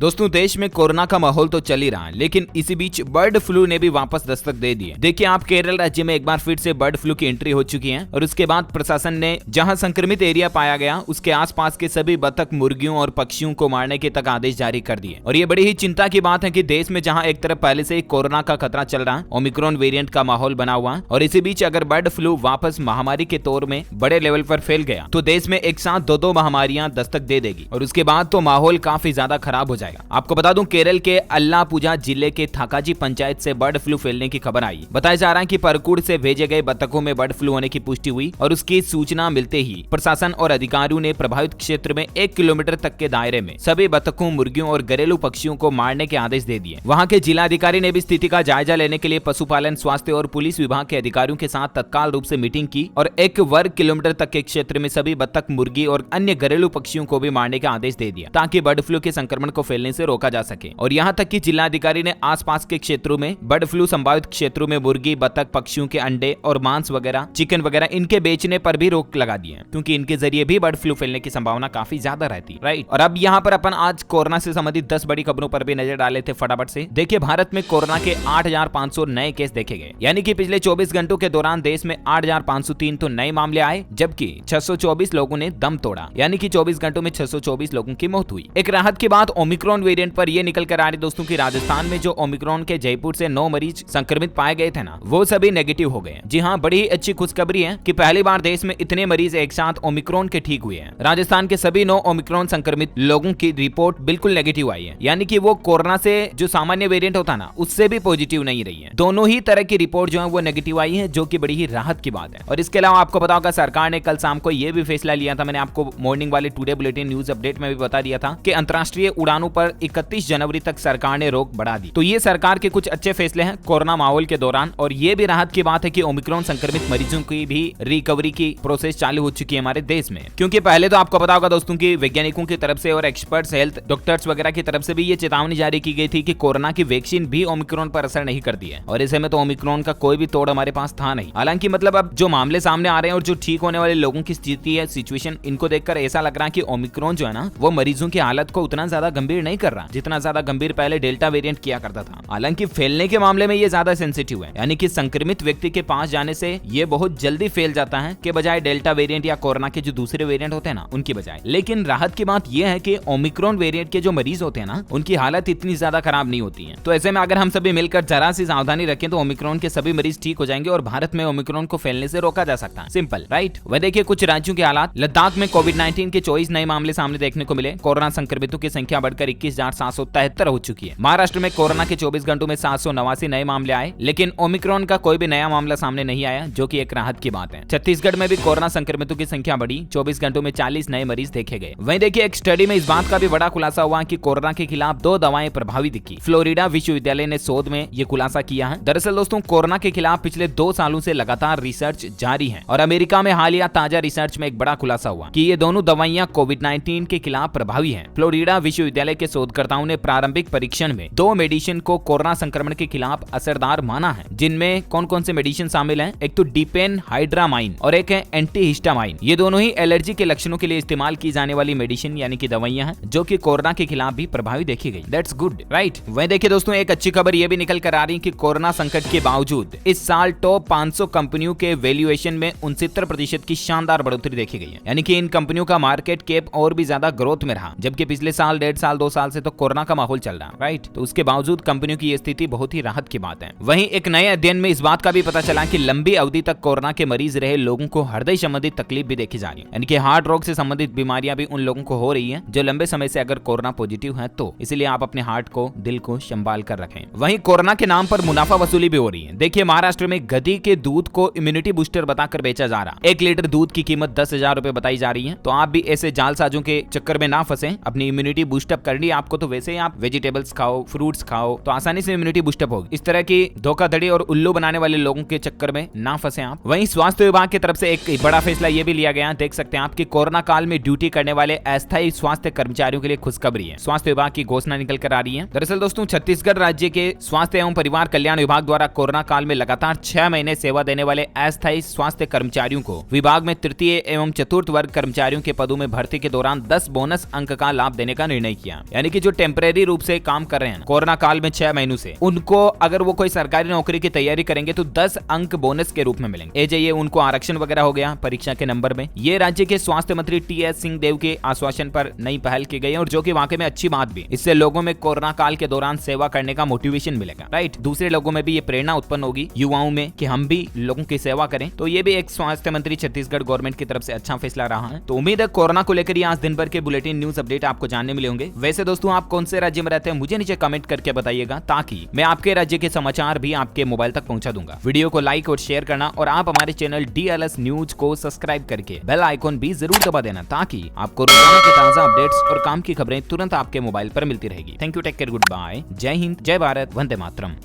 दोस्तों देश में कोरोना का माहौल तो चल ही रहा है, लेकिन इसी बीच बर्ड फ्लू ने भी वापस दस्तक दे दी है। देखिए आप केरल राज्य में एक बार फिर से बर्ड फ्लू की एंट्री हो चुकी है और उसके बाद प्रशासन ने जहां संक्रमित एरिया पाया गया उसके आसपास के सभी बतख, मुर्गियों और पक्षियों को मारने के तक आदेश जारी कर दिए। और ये बड़ी ही चिंता की बात है कि देश में जहां एक तरफ पहले से ही कोरोना का खतरा चल रहा है, ओमिक्रॉन वेरिएंट का माहौल बना हुआ है, और इसी बीच अगर बर्ड फ्लू वापस महामारी के तौर में बड़े लेवल पर फैल गया तो देश में एक साथ दो महामारियां दस्तक दे देगी और उसके बाद तो माहौल काफी ज्यादा खराब हो जाएगा। आपको बता दूं केरल के अल्लापुझा जिले के थाकाजी पंचायत से बर्ड फ्लू फैलने की खबर आई। बताया जा रहा है कि परकुड़ से भेजे गए बतखों में बर्ड फ्लू होने की पुष्टि हुई और उसकी सूचना मिलते ही प्रशासन और अधिकारियों ने प्रभावित क्षेत्र में 1 किलोमीटर तक के दायरे में सभी बतखों, मुर्गियों और घरेलू पक्षियों को मारने के आदेश दे दिए। वहां के जिलाधिकारी ने भी स्थिति का जायजा लेने के लिए पशुपालन, स्वास्थ्य और पुलिस विभाग के अधिकारियों के साथ तत्काल रूप से मीटिंग की और 1 वर्ग किलोमीटर तक के क्षेत्र में सभी बतख, मुर्गी और अन्य घरेलू पक्षियों को भी मारने का आदेश दे दिया ताकि बर्ड फ्लू के संक्रमण को फैलने से रोका जा सके। और यहाँ तक कि जिलाधिकारी ने आसपास के क्षेत्रों में बर्ड फ्लू संभावित क्षेत्रों में मुर्गी, बतख, पक्षियों के अंडे और मांस वगैरह, चिकन वगैरह इनके बेचने पर भी रोक लगा दी है, क्योंकि इनके जरिए भी बर्ड फ्लू फैलने की संभावना काफी ज्यादा रहती है। राइट। और अब यहाँ पर अपन आज कोरोना से संबंधित 10 बड़ी खबरों पर भी नजर डाले थे फटाफट से। देखिए भारत में कोरोना के 8,500 नए केस देखे गए, यानी कि पिछले 24 घंटों के दौरान देश में 8,503 तो नए मामले आए, जबकि 624 लोगों ने दम तोड़ा, यानी कि 24 घंटों में 624 लोगों की मौत हुई। एक राहत की बात ओमिक्रॉन वेरिएंट पर यह निकल कर आ रही दोस्तों की राजस्थान में जो ओमिक्रॉन के जयपुर से 9 मरीज संक्रमित पाए गए थे ना, वो सभी नेगेटिव हो गए। जी हाँ, बड़ी ही अच्छी खुशखबरी है कि पहली बार देश में इतने मरीज एक साथ ओमिक्रॉन के ठीक हुए हैं। राजस्थान के सभी 9 ओमिक्रॉन संक्रमित लोगों की रिपोर्ट बिल्कुल नेगेटिव आई है, यानी कि वो कोरोना से जो सामान्य वेरिएंट होता ना उससे भी पॉजिटिव नहीं रही है। दोनों ही तरह की रिपोर्ट जो है वो नेगेटिव आई है, जो कि बड़ी ही राहत की बात है। और इसके अलावा आपको पता होगा सरकार ने कल शाम को यह भी फैसला लिया था, मैंने आपको मॉर्निंग वाले टुडे बुलेटिन न्यूज अपडेट में भी बता दिया था कि अंतर्राष्ट्रीय उड़ानों पर 31 जनवरी तक सरकार ने रोक बढ़ा दी। तो ये सरकार के कुछ अच्छे फैसले हैं कोरोना माहौल के दौरान। और ये भी राहत की बात है कि ओमिक्रॉन संक्रमित मरीजों की भी रिकवरी की प्रोसेस चालू हो चुकी है हमारे देश में, क्योंकि पहले तो आपको पता होगा दोस्तों की वैज्ञानिकों की तरफ से और एक्सपर्ट्स, हेल्थ डॉक्टर्स वगैरह की तरफ से भी ये चेतावनी जारी की गई थी कि कोरोना की वैक्सीन भी ओमिक्रॉन पर असर नहीं करती है, और ऐसे में तो ओमिक्रॉन का कोई भी तोड़ हमारे पास था नहीं। हालांकि मतलब अब जो मामले सामने आ रहे हैं और जो ठीक होने वाले लोगों की स्थिति है, सिचुएशन, इनको देखकर ऐसा लग रहा है कि ओमिक्रॉन जो है ना वो मरीजों की हालत को उतना ज्यादा गंभीर नहीं कर रहा जितना ज्यादा गंभीर पहले डेल्टा वेरिएंट किया करता था। हालांकि फैलने के मामले में ये ज्यादा सेंसिटिव है, यानी कि संक्रमित व्यक्ति के पास जाने से ये बहुत जल्दी फैल जाता है के बजाय डेल्टा वेरिएंट या कोरोना के जो दूसरे वेरिएंट होते हैं ना उनकी बजाय। लेकिन राहत की बात यह है कि ओमिक्रॉन वेरिएंट के जो मरीज होते हैं ना उनकी हालत इतनी ज्यादा खराब नहीं होती है। तो ऐसे में अगर हम सभी मिलकर जरा सी सावधानी रखें तो ओमिक्रॉन के सभी मरीज ठीक हो जाएंगे और भारत में ओमिक्रॉन को फैलने से रोका जा सकता है। Simple, right. वह देखिए कुछ राज्यों के हालात। लद्दाख में कोविड-19 के 24 नए मामले सामने देखने को मिले। कोरोना संक्रमितों की संख्या बढ़कर 21,773 हो चुकी है। महाराष्ट्र में कोरोना के 24 घंटों में 789 नए मामले आए, लेकिन ओमिक्रॉन का कोई भी नया मामला सामने नहीं आया, जो कि एक राहत की बात है। छत्तीसगढ़ में भी कोरोना संक्रमितों की संख्या बढ़ी, 24 घंटों में 40 नए मरीज देखे गए। वहीं देखिए एक स्टडी में इस बात का भी बड़ा खुलासा हुआ कि कोरोना के खिलाफ 2 दवाएं प्रभावी दिखी। फ्लोरिडा विश्वविद्यालय ने शोध में ये खुलासा किया है। दरअसल दोस्तों कोरोना के खिलाफ पिछले 2 सालों से लगातार रिसर्च जारी है और अमेरिका में हालिया ताजा रिसर्च में एक बड़ा खुलासा हुआ कि ये दोनों दवाइयां कोविड-19 के खिलाफ प्रभावी हैं। फ्लोरिडा विश्वविद्यालय के शोधकर्ताओं ने प्रारंभिक परीक्षण में 2 मेडिसिन को कोरोना संक्रमण के खिलाफ असरदार माना है, जिनमें कौन कौन से मेडिसिन शामिल हैं। एक तो डिपेनहाइड्रामाइन और एक है एंटीहिस्टामाइन। ये दोनों ही एलर्जी के लक्षणों के लिए इस्तेमाल की जाने वाली मेडिसिन यानी कि दवाइयां हैं, जो कि कोरोना के खिलाफ भी प्रभावी देखी गई। That's good, right. वहीं देखिए दोस्तों एक अच्छी खबर ये भी निकल कर आ रही है कि कोरोना संकट के बावजूद इस साल टॉप 500 कंपनियों के वैल्यूएशन में 69% की शानदार बढ़ोतरी देखी गई है, यानी कि इन कंपनियों का मार्केट कैप और भी ज्यादा ग्रोथ में रहा, जबकि पिछले साल, 1.5 साल, 2 साल से तो कोरोना का माहौल चल रहा है, राइट। तो उसके बावजूद कंपनियों की ये स्थिति बहुत ही राहत की बात है। वहीं एक नए अध्ययन में इस बात का भी पता चला कि लंबी अवधि तक कोरोना के मरीज रहे लोगों को हृदय संबंधित तकलीफ भी देखी जा रही है, यानी कि हार्ट रोग से संबंधित बीमारियां भी उन लोगों को हो रही है जो लंबे समय से अगर कोरोना पॉजिटिव है तो। इसलिए आप अपने हार्ट को, दिल को संभाल कर रखें। वहीं कोरोना के नाम पर मुनाफा वसूली भी हो रही है। देखिए महाराष्ट्र में गधी के दूध को इम्यूनिटी बूस्टर बताकर बेचा जा रहा। 1 लीटर दूध की कीमत 10,000 रुपए बताई जा रही है। तो आप भी ऐसे जालसाजों के चक्कर में ना फंसे। अपनी इम्यूनिटी बूस्टअप करनी है आपको तो वैसे ही आप वेजिटेबल्स खाओ, फ्रूट्स खाओ, तो आसानी से इम्यूनिटी बूस्टअप होगी। इस तरह की धोखाधड़ी और उल्लू बनाने वाले लोगों के चक्कर में ना फंसे आप। वहीं स्वास्थ्य विभाग की तरफ से एक बड़ा फैसला ये भी लिया गया, देख सकते हैं आपकी कोरोना काल में ड्यूटी करने वाले अस्थायी स्वास्थ्य कर्मचारियों के लिए खुशखबरी है। स्वास्थ्य विभाग की घोषणा निकल कर आ रही है। दरअसल दोस्तों छत्तीसगढ़ राज्य के स्वास्थ्य एवं परिवार कल्याण विभाग द्वारा कोरोना काल में लगातार 6 महीने सेवा देने वाले अस्थायी स्वास्थ्य कर्मचारियों को विभाग में तृतीय एवं चतुर्थ वर्ग कर्मचारियों के पदों में भर्ती के दौरान 10 बोनस अंक का लाभ देने का निर्णय किया। यानी कि जो टेम्परेरी रूप से काम कर रहे हैं कोरोना काल में 6 महीनों से, उनको अगर वो कोई सरकारी नौकरी की तैयारी करेंगे तो 10 अंक बोनस के रूप में मिलेंगे। ये उनको आरक्षण वगैरह हो गया परीक्षा के नंबर में। ये राज्य के स्वास्थ्य मंत्री टी.एस. सिंहदेव के आश्वासन पर नई पहल की गई और जो कि वाकई में अच्छी बात भी। इससे लोगों में कोरोना काल के दौरान सेवा करने का मोटिवेशन मिलेगा, राइट। दूसरे लोगों में भी ये प्रेरणा उत्पन्न होगी युवाओं में कि हम भी लोगों की सेवा करें। तो ये भी एक स्वास्थ्य मंत्री छत्तीसगढ़ गवर्नमेंट की तरफ से अच्छा फैसला रहा है। तो उम्मीद है कोरोना को लेकर आज दिन भर के बुलेटिन न्यूज अपडेट आपको जानने मिले होंगे। वैसे दोस्तों आप कौन से राज्य में रहते हैं मुझे नीचे कमेंट करके बताइएगा, ताकि मैं आपके राज्य के समाचार भी आपके मोबाइल तक पहुंचा दूंगा। वीडियो को लाइक और शेयर करना और आप हमारे चैनल DLS न्यूज को सब्सक्राइब करके बेल आइकॉन भी जरूर दबा देना, ताकि आपको रोजाना के ताजा अपडेट्स और काम की खबरें तुरंत आपके मोबाइल पर मिलती रहेगी। Thank you, take care, good bye, जय हिंद, जय भारत, वंदे मातरम।